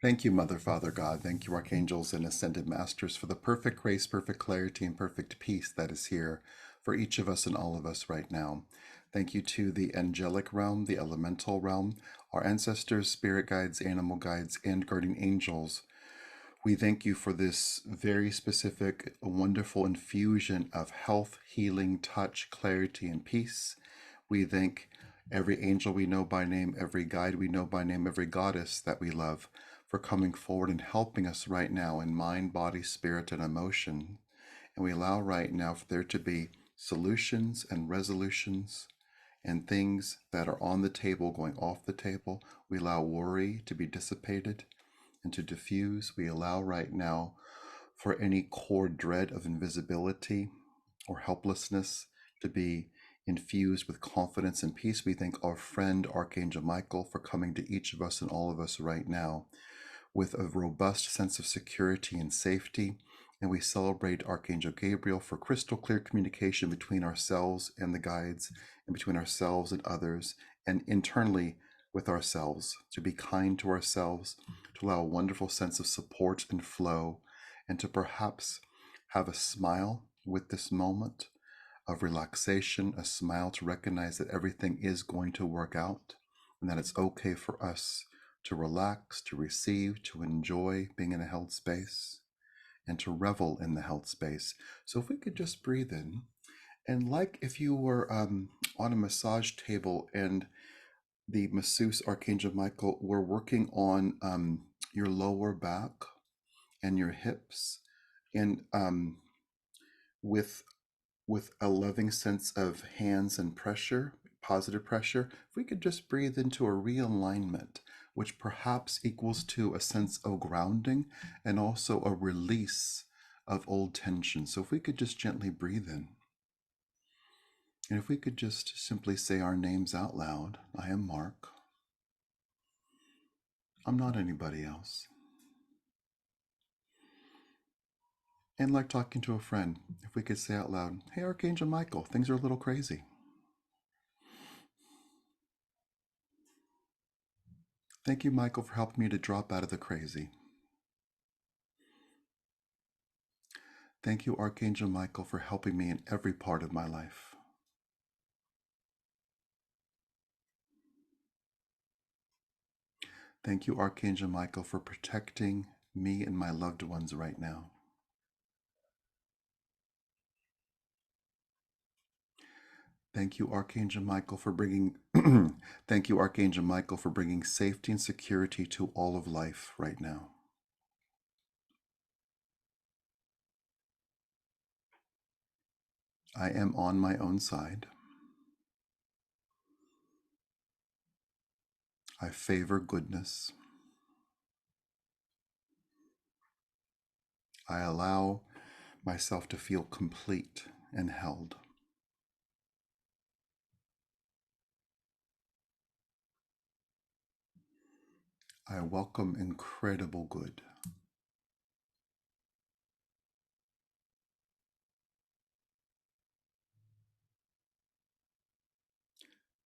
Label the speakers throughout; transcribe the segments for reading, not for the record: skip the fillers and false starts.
Speaker 1: Thank you, Mother, Father, God. Thank you, Archangels and Ascended Masters, for the perfect grace, perfect clarity, and perfect peace that is here for each of us and all of us right now. Thank you to the angelic realm, the elemental realm, our ancestors, spirit guides, animal guides, and guardian angels. We thank you for this very specific, wonderful infusion of health, healing, touch, clarity, and peace. We thank every angel we know by name, every guide we know by name, every goddess that we love for coming forward and helping us right now in mind, body, spirit, and emotion. And we allow right now for there to be solutions and resolutions and things that are on the table going off the table. We allow worry to be dissipated and to diffuse. We allow right now for any core dread of invisibility or helplessness to be infused with confidence and peace. We thank our friend Archangel Michael for coming to each of us and all of us right now with a robust sense of security and safety. And we celebrate Archangel Gabriel for crystal clear communication between ourselves and the guides, and between ourselves and others, and internally with ourselves, to be kind to ourselves, to allow a wonderful sense of support and flow, and to perhaps have a smile with this moment of relaxation, a smile to recognize that everything is going to work out and that it's okay for us to relax, to receive, to enjoy being in a held space, and to revel in the held space. So if we could just breathe in, and like if you were on a massage table and the masseuse Archangel Michael were working on your lower back and your hips, and with a loving sense of hands and pressure, positive pressure, if we could just breathe into a realignment, which perhaps equals to a sense of grounding and also a release of old tension. So if we could just gently breathe in, and if we could just simply say our names out loud. I am Mark. I'm not anybody else. And like talking to a friend, if we could say out loud, hey, Archangel Michael, things are a little crazy. Thank you, Michael, for helping me to drop out of the crazy. Thank you, Archangel Michael, for helping me in every part of my life. Thank you, Archangel Michael, for protecting me and my loved ones right now. Thank you, Archangel Michael, for bringing thank you, Archangel Michael, for bringing safety and security to all of life right now. I am on my own side. I favor goodness. I allow myself to feel complete and held. I welcome incredible good.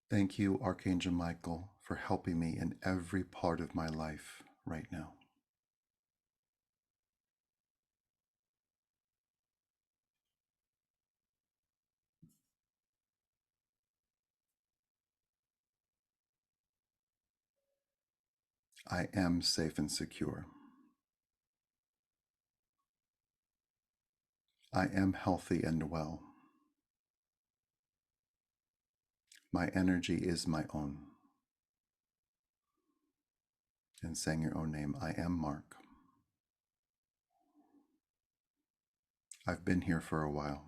Speaker 1: Thank you, Archangel Michael, for helping me in every part of my life right now. I am safe and secure. I am healthy and well. My energy is my own. And saying your own name, I am Mark. I've been here for a while.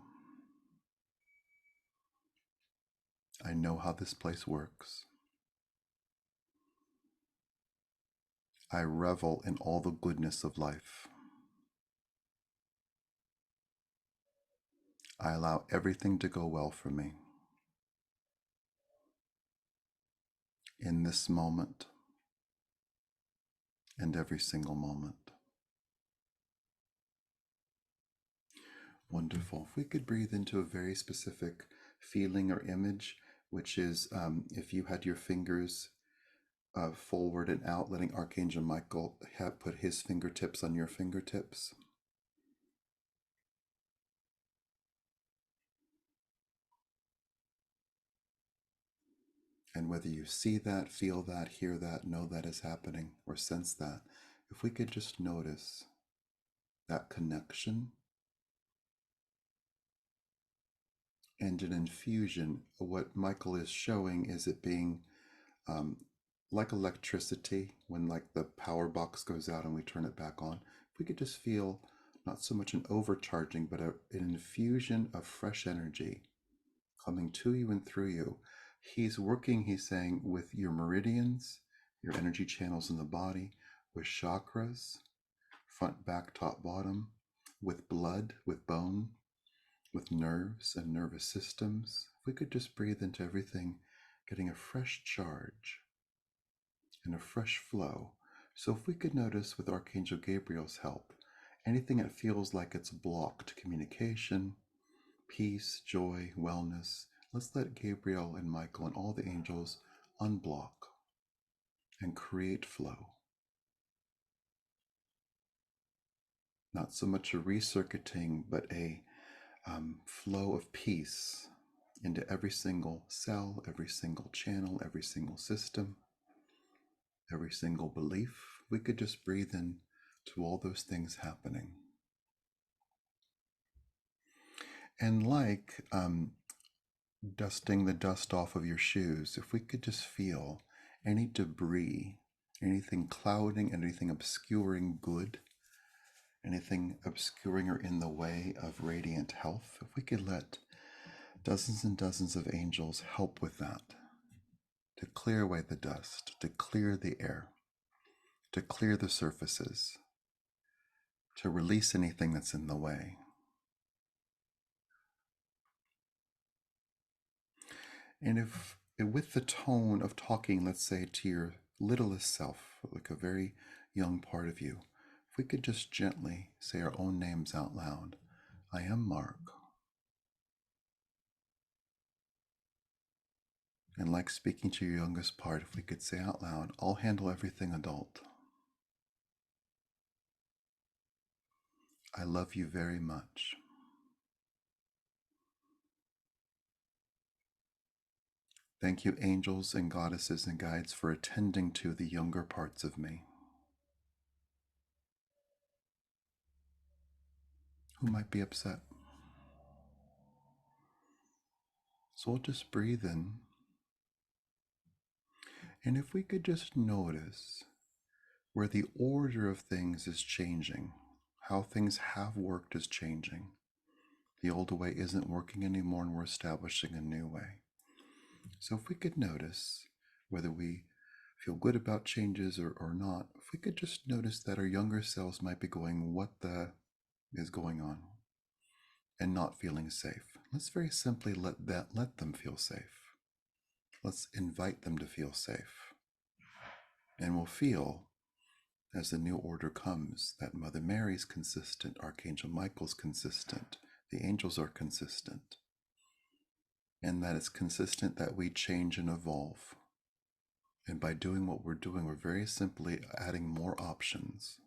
Speaker 1: I know how this place works. I revel in all the goodness of life. I allow everything to go well for me in this moment and every single moment. Wonderful. If we could breathe into a very specific feeling or image, which is if you had your fingers forward and out, letting Archangel Michael put his fingertips on your fingertips. And whether you see that, feel that, hear that, know that is happening, or sense that, if we could just notice that connection and an infusion, what Michael is showing is it being um, like electricity when like the power box goes out and we turn it back on. If we could just feel not so much an overcharging, but an infusion of fresh energy coming to you and through you. He's working, he's saying, with your meridians, your energy channels in the body, with chakras, front, back, top, bottom, with blood, with bone, with nerves and nervous systems. If we could just breathe into everything, getting a fresh charge and a fresh flow. So if we could notice with Archangel Gabriel's help, anything that feels like it's blocked, communication, peace, joy, wellness, let's let Gabriel and Michael and all the angels unblock and create flow. Not so much a recircuiting, but a flow of peace into every single cell, every single channel, every single system, every single belief. We could just breathe in to all those things happening. And like dusting the dust off of your shoes, if we could just feel any debris, anything clouding, anything obscuring good, anything obscuring or in the way of radiant health, if we could let dozens and dozens of angels help with that, to clear away the dust, to clear the air, to clear the surfaces, to release anything that's in the way. And if with the tone of talking, let's say to your littlest self, like a very young part of you, if we could just gently say our own names out loud. I am Mark. And like speaking to your youngest part, if we could say out loud, I'll handle everything adult. I love you very much. Thank you, angels and goddesses and guides, for attending to the younger parts of me who might be upset. So we'll just breathe in. And if we could just notice where the order of things is changing, how things have worked is changing. The old way isn't working anymore, and we're establishing a new way. So if we could notice whether we feel good about changes or not, if we could just notice that our younger selves might be going, what the is going on, and not feeling safe. Let's very simply let them feel safe. Let's invite them to feel safe. And we'll feel, as the new order comes, that Mother Mary's consistent, Archangel Michael's consistent, the angels are consistent, and that it's consistent that we change and evolve. And by doing what we're doing, we're very simply adding more options.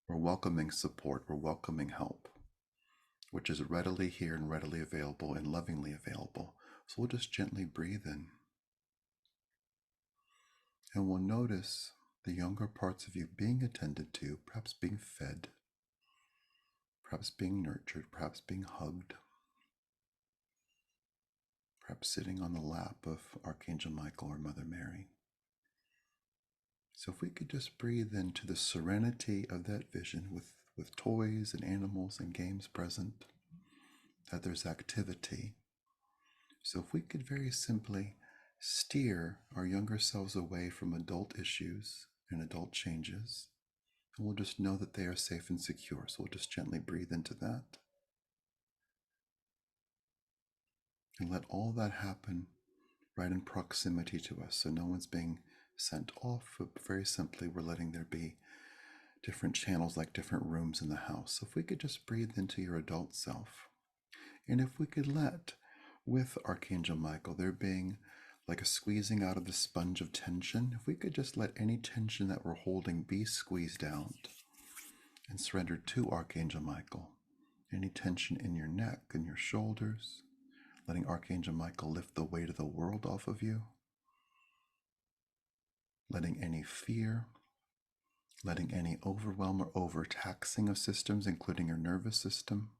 Speaker 1: We're welcoming support, we're welcoming help, which is readily here and readily available and lovingly available. So we'll just gently breathe in. And we'll notice the younger parts of you being attended to, perhaps being fed, perhaps being nurtured, perhaps being hugged, perhaps sitting on the lap of Archangel Michael or Mother Mary. So if we could just breathe into the serenity of that vision with toys and animals and games present, that there's activity. So if we could very simply steer our younger selves away from adult issues and adult changes, and we'll just know that they are safe and secure. So we'll just gently breathe into that. And let all that happen right in proximity to us. So no one's being sent off, but very simply we're letting there be different channels, like different rooms in the house. So if we could just breathe into your adult self, and if we could let, with Archangel Michael, there being like a squeezing out of the sponge of tension. If we could just let any tension that we're holding be squeezed out and surrendered to Archangel Michael. Any tension in your neck and your shoulders, letting Archangel Michael lift the weight of the world off of you. Letting any fear, letting any overwhelm or overtaxing of systems, including your nervous system,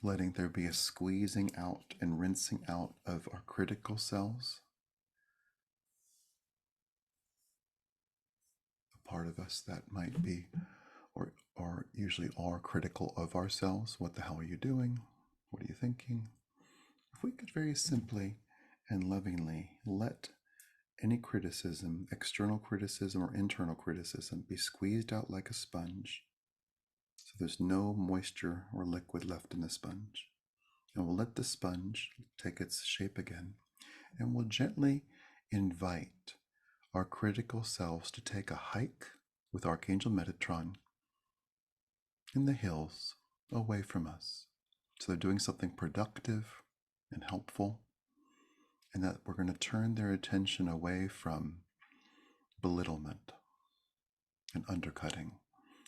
Speaker 1: letting there be a squeezing out and rinsing out of our critical cells, the part of us that might be or usually are critical of ourselves. What the hell are you doing? What are you thinking? If we could very simply and lovingly let any criticism, external criticism or internal criticism, be squeezed out like a sponge, so there's no moisture or liquid left in the sponge. And we'll let the sponge take its shape again, and we'll gently invite our critical selves to take a hike with Archangel Metatron in the hills away from us. So they're doing something productive and helpful, and that we're going to turn their attention away from belittlement and undercutting.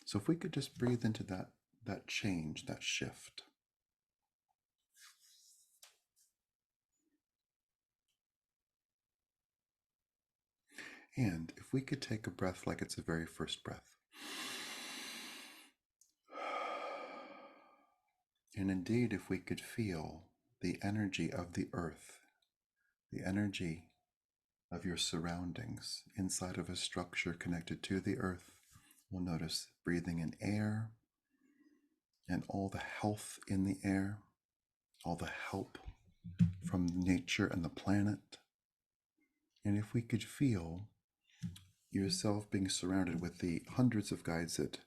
Speaker 1: So if we could just breathe into that change, that shift. And if we could take a breath like it's the very first breath. And indeed, if we could feel the energy of the earth, the energy of your surroundings inside of a structure connected to the earth, we'll notice breathing in air and all the health in the air, all the help from nature and the planet. And if we could feel yourself being surrounded with the hundreds of guides that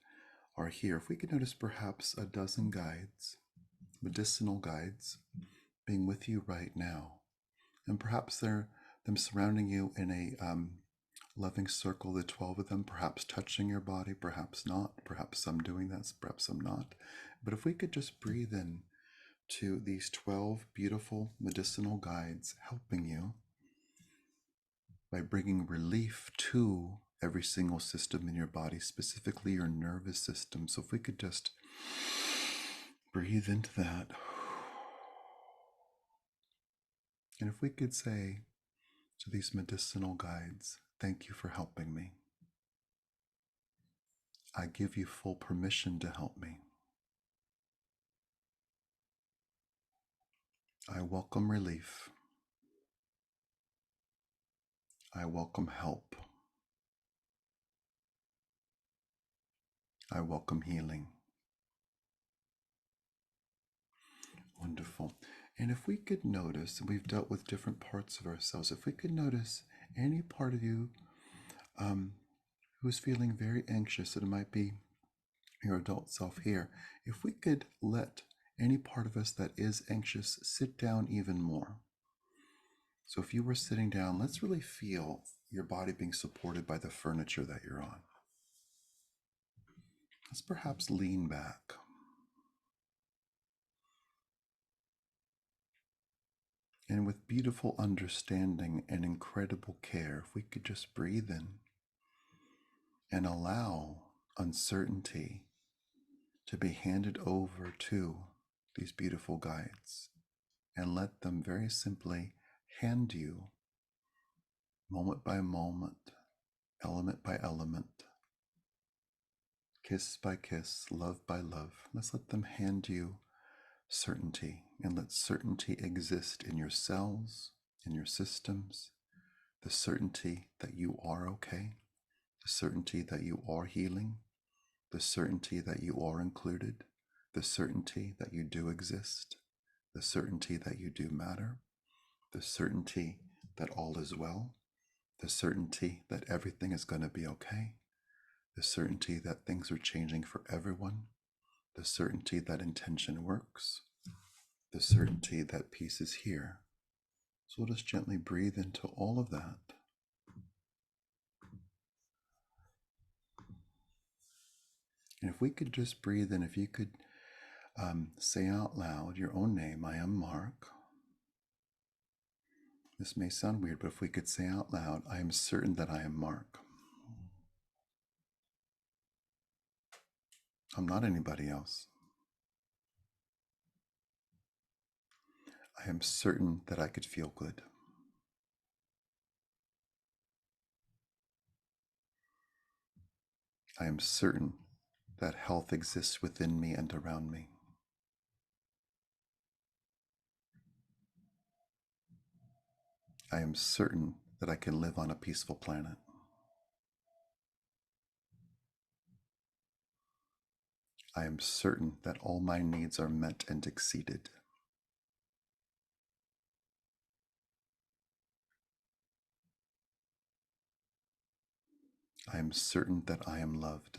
Speaker 1: are here, if we could notice perhaps a dozen guides, medicinal guides, being with you right now, and perhaps they're them surrounding you in a loving circle, the 12 of them, perhaps touching your body, perhaps not, perhaps some doing that, perhaps some not. But if we could just breathe in to these 12 beautiful medicinal guides helping you by bringing relief to every single system in your body, specifically your nervous system. So if we could just breathe into that. And if we could say to these medicinal guides, thank you for helping me. I give you full permission to help me. I welcome relief. I welcome help. I welcome healing. Wonderful. And if we could notice, we've dealt with different parts of ourselves, if we could notice any part of you who's feeling very anxious, and it might be your adult self here, if we could let any part of us that is anxious sit down even more. So if you were sitting down, let's really feel your body being supported by the furniture that you're on. Let's perhaps lean back. And with beautiful understanding and incredible care, if we could just breathe in and allow uncertainty to be handed over to these beautiful guides, and let them very simply hand you, moment by moment, element by element, kiss by kiss, love by love. Let's let them hand you certainty, and let certainty exist in your cells, in your systems, the certainty that you are okay, the certainty that you are healing, the certainty that you are included, the certainty that you do exist, the certainty that you do matter, the certainty that all is well, the certainty that everything is going to be okay, the certainty that things are changing for everyone, the certainty that intention works, the certainty that peace is here. So we'll just gently breathe into all of that. And if we could just breathe in, if you could Say out loud your own name. I am Mark. This may sound weird, but if we could say out loud, I am certain that I am Mark. I'm not anybody else. I am certain that I could feel good. I am certain that health exists within me and around me. I am certain that I can live on a peaceful planet. I am certain that all my needs are met and exceeded. I am certain that I am loved.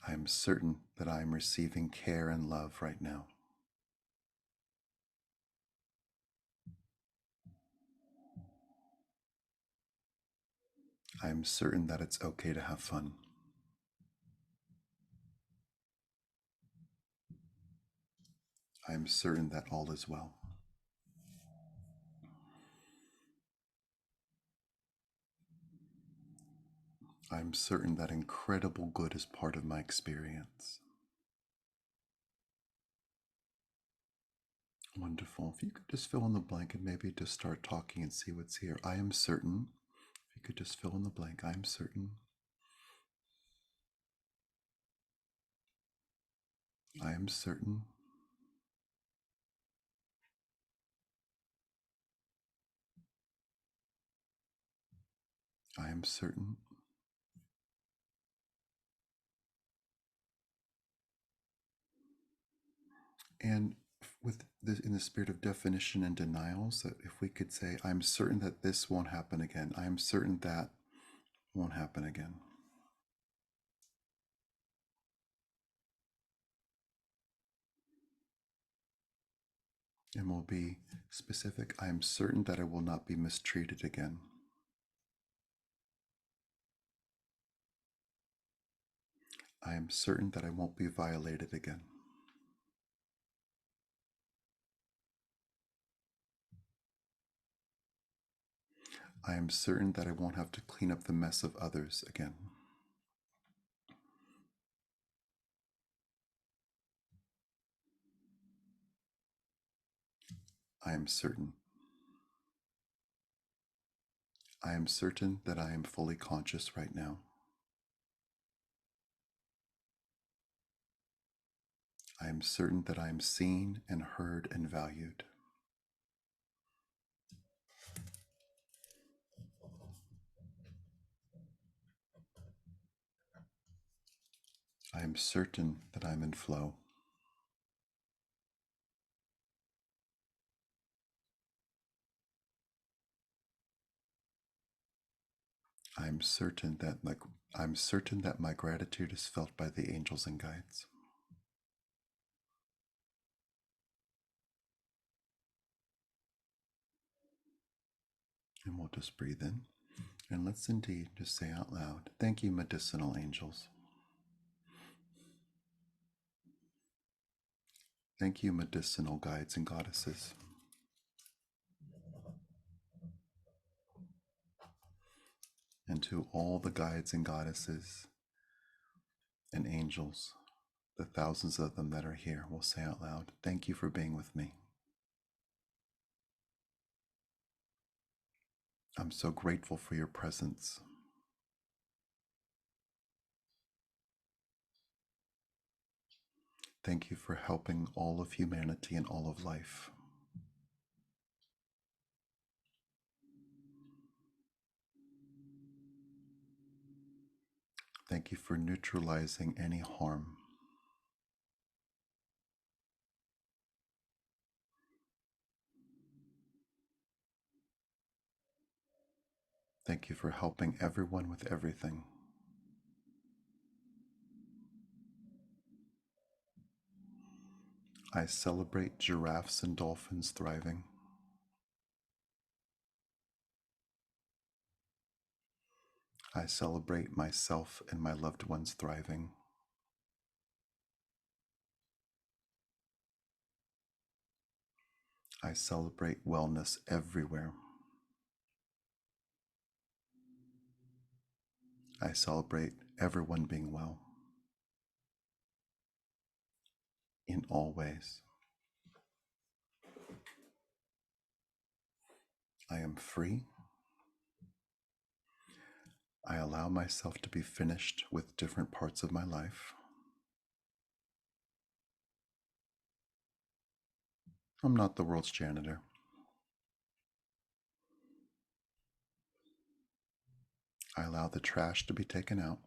Speaker 1: I am certain that I am receiving care and love right now. I am certain that it's okay to have fun. I am certain that all is well. I am certain that incredible good is part of my experience. Wonderful. If you could just fill in the blank and maybe just start talking and see what's here. I am certain. If you could just fill in the blank. I am certain. I am certain. I am certain. And with this, in the spirit of definition and denials, that if we could say, I'm certain that this won't happen again. I am certain that won't happen again. And we'll be specific. I am certain that I will not be mistreated again. I am certain that I won't be violated again. I am certain that I won't have to clean up the mess of others again. I am certain. I am certain that I am fully conscious right now. I am certain that I am seen and heard and valued. I am certain that I'm in flow. I'm certain that my gratitude is felt by the angels and guides. And we'll just breathe in. And let's indeed just say out loud, thank you, medicinal angels. Thank you, medicinal guides and goddesses. And to all the guides and goddesses and angels, the thousands of them that are here, we'll say out loud, thank you for being with me. I'm so grateful for your presence. Thank you for helping all of humanity and all of life. Thank you for neutralizing any harm. Thank you for helping everyone with everything. I celebrate giraffes and dolphins thriving. I celebrate myself and my loved ones thriving. I celebrate wellness everywhere. I celebrate everyone being well in all ways. I am free. I allow myself to be finished with different parts of my life. I'm not the world's janitor. I allow the trash to be taken out.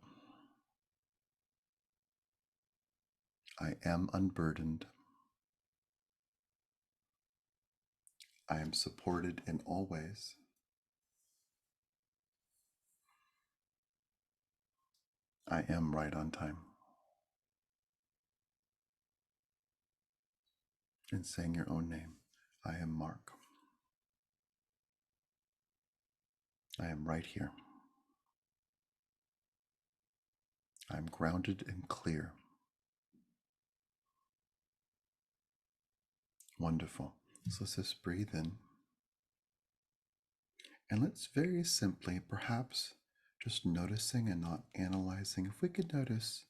Speaker 1: I am unburdened. I am supported in all ways. I am right on time. And saying your own name, I am Mark. I am right here. I'm grounded and clear. Wonderful. So let's just breathe in. And let's very simply, perhaps just noticing and not analyzing. If we could notice,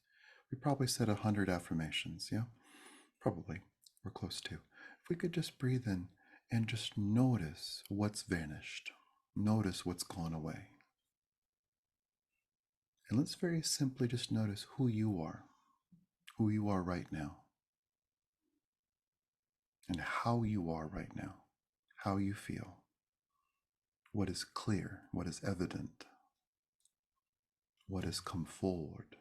Speaker 1: we probably said 100 affirmations, yeah? Probably. We're close to. If we could just breathe in and just notice what's vanished, notice what's gone away. And let's very simply just notice who you are right now, and how you are right now, how you feel, what is clear, what is evident, what has come forward,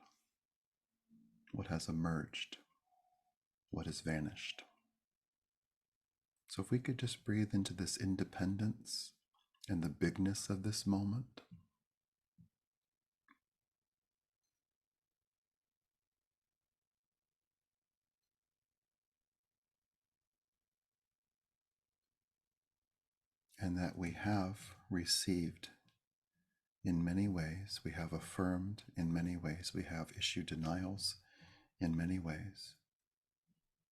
Speaker 1: what has emerged, what has vanished. So if we could just breathe into this independence and the bigness of this moment. And that we have received in many ways, we have affirmed in many ways, we have issued denials in many ways.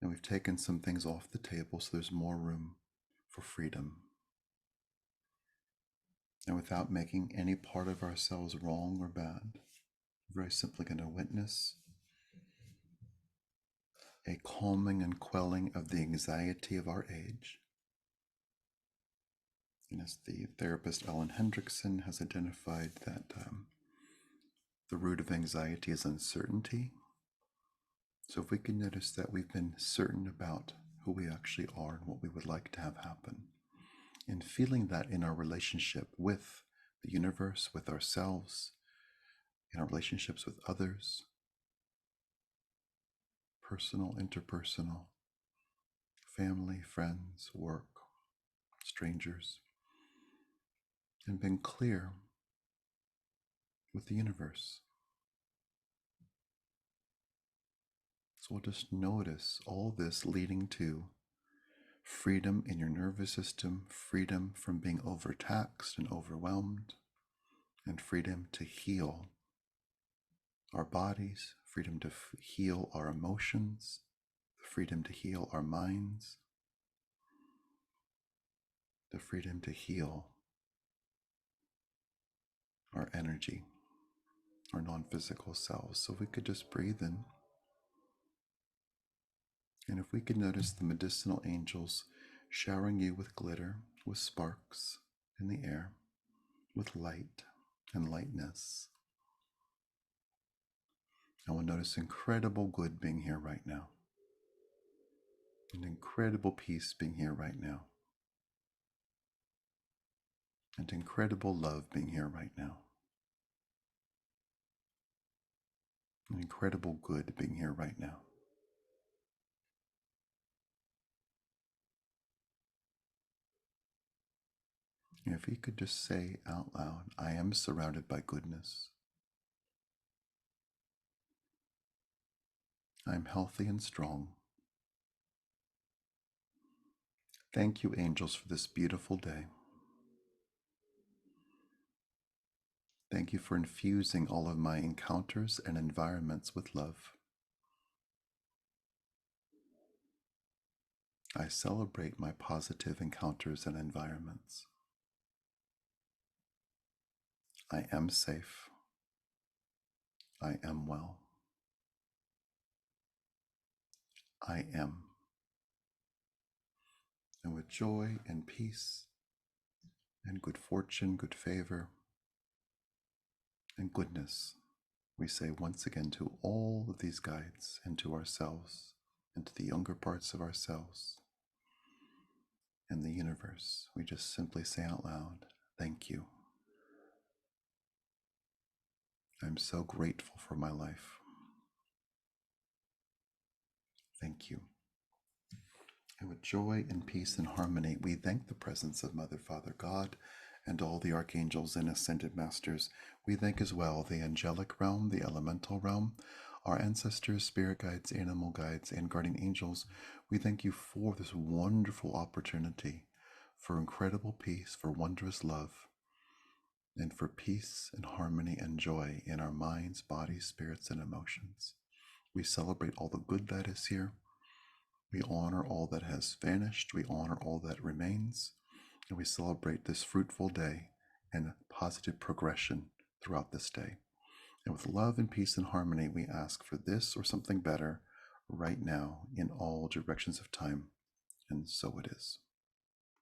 Speaker 1: And we've taken some things off the table so there's more room for freedom. And without making any part of ourselves wrong or bad, we're very simply going to witness a calming and quelling of the anxiety of our age. And as the therapist Ellen Hendrickson has identified, that the root of anxiety is uncertainty. So if we can notice that we've been certain about who we actually are and what we would like to have happen, and feeling that in our relationship with the universe, with ourselves, in our relationships with others, personal, interpersonal, family, friends, work, strangers, and being clear with the universe. So we'll just notice all this leading to freedom in your nervous system, freedom from being overtaxed and overwhelmed, and freedom to heal our bodies, freedom to heal our emotions, the freedom to heal our minds, the freedom to heal our energy, our non-physical selves. So if we could just breathe in, and if we could notice the medicinal angels showering you with glitter, with sparks in the air, with light and lightness. I will notice incredible good being here right now, and incredible peace being here right now, and incredible love being here right now, and incredible good being here right now. And if you could just say out loud, I am surrounded by goodness. I am healthy and strong. Thank you, angels, for this beautiful day. Thank you for infusing all of my encounters and environments with love. I celebrate my positive encounters and environments. I am safe. I am well. I am. And with joy and peace and good fortune, good favor, and goodness, we say once again to all of these guides and to ourselves and to the younger parts of ourselves and the universe, we just simply say out loud, thank you. I'm so grateful for my life. Thank you. And with joy and peace and harmony, we thank the presence of Mother, Father, God, and all the archangels and ascended masters. We thank as well the angelic realm, the elemental realm, our ancestors, spirit guides, animal guides, and guardian angels. We thank you for this wonderful opportunity, for incredible peace, for wondrous love, and for peace and harmony and joy in our minds, bodies, spirits, and emotions. We celebrate all the good that is here. We honor all that has vanished. We honor all that remains. And we celebrate this fruitful day and positive progression throughout this day. And with love and peace and harmony, we ask for this or something better right now in all directions of time. And so it is.